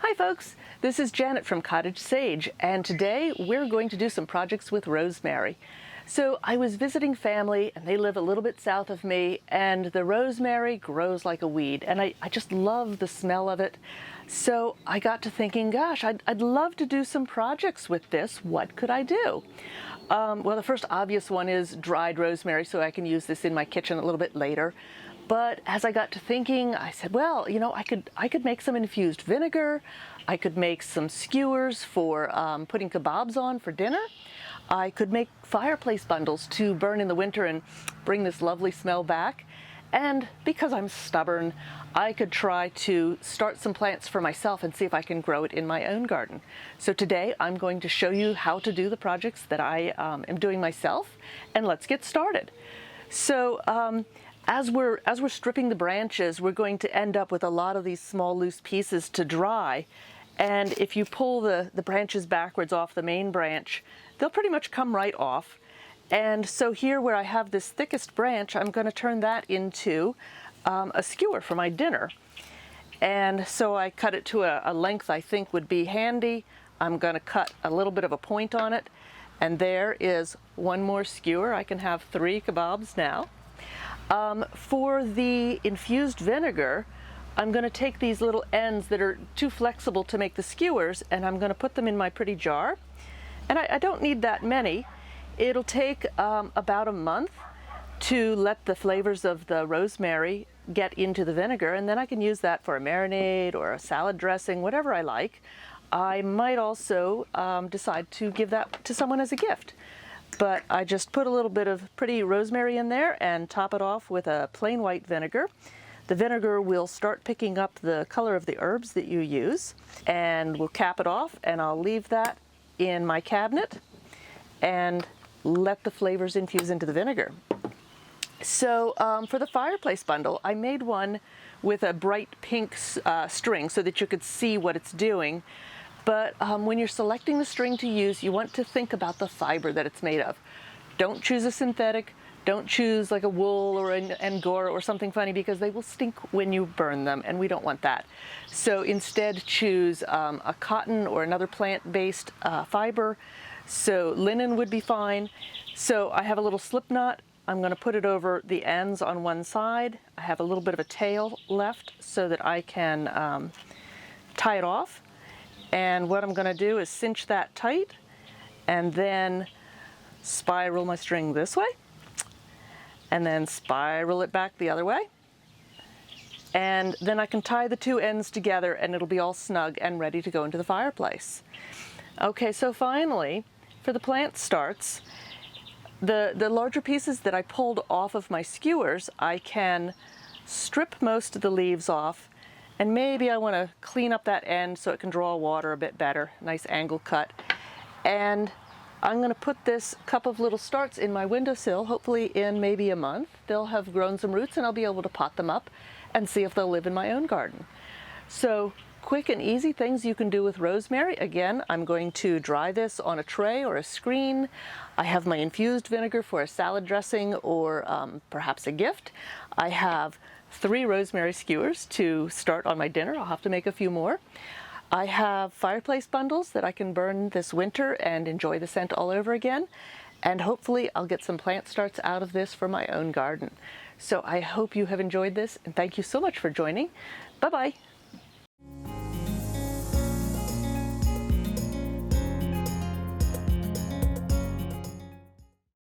Hi folks, this is Janet from Cottage Sage, and today we're going to do some projects with Rosemary. So I was visiting family and they live a little bit south of me, and the rosemary grows like a weed, and I just love the smell of it. So I got to thinking, gosh, I'd love to do some projects with this. What could I do? Well, the first obvious one is dried rosemary, so I can use this in my kitchen a little bit later. But as I got to thinking, I said, well, you know, I could make some infused vinegar. I could make some skewers for putting kebabs on for dinner. I could make fireplace bundles to burn in the winter and bring this lovely smell back. And because I'm stubborn, I could try to start some plants for myself and see if I can grow it in my own garden. So today I'm going to show you how to do the projects that I am doing myself, and let's get started. So as we're stripping the branches, we're going to end up with a lot of these small loose pieces to dry. And if you pull the branches backwards off the main branch, they'll pretty much come right off. And so here where I have this thickest branch, I'm going to turn that into a skewer for my dinner. And so I cut it to a length I think would be handy. I'm going to cut a little bit of a point on it. And there is one more skewer. I can have 3 kebabs now. For the infused vinegar, I'm going to take these little ends that are too flexible to make the skewers, and I'm going to put them in my pretty jar. And I don't need that many. It'll take about a month to let the flavors of the rosemary get into the vinegar, and then I can use that for a marinade or a salad dressing, whatever I like. I might also decide to give that to someone as a gift. But I just put a little bit of pretty rosemary in there and top it off with a plain white vinegar. The vinegar will start picking up the color of the herbs that you use, and we'll cap it off, and I'll leave that in my cabinet and let the flavors infuse into the vinegar. So for the fireplace bundle, I made one with a bright pink string so that you could see what it's doing. But when you're selecting the string to use, you want to think about the fiber that it's made of. Don't choose a synthetic. Don't choose like a wool or an angora or something funny, because they will stink when you burn them, and we don't want that. So instead choose a cotton or another plant-based fiber. So linen would be fine. So I have a little slip knot. I'm going to put it over the ends on one side. I have a little bit of a tail left so that I can tie it off. And what I'm going to do is cinch that tight and then spiral my string this way and then spiral it back the other way. And then I can tie the 2 ends together and it'll be all snug and ready to go into the fireplace. Okay, so finally, for the plant starts, the larger pieces that I pulled off of my skewers, I can strip most of the leaves off. And maybe I want to clean up that end so it can draw water a bit better, nice angle cut. And I'm going to put this cup of little starts in my windowsill, hopefully in maybe a month. They'll have grown some roots and I'll be able to pot them up and see if they'll live in my own garden. So quick and easy things you can do with rosemary. Again, I'm going to dry this on a tray or a screen. I have my infused vinegar for a salad dressing or perhaps a gift. I have 3 rosemary skewers to start on my dinner. I'll have to make a few more. I have fireplace bundles that I can burn this winter and enjoy the scent all over again. And hopefully I'll get some plant starts out of this for my own garden. So I hope you have enjoyed this, and thank you so much for joining. Bye-bye.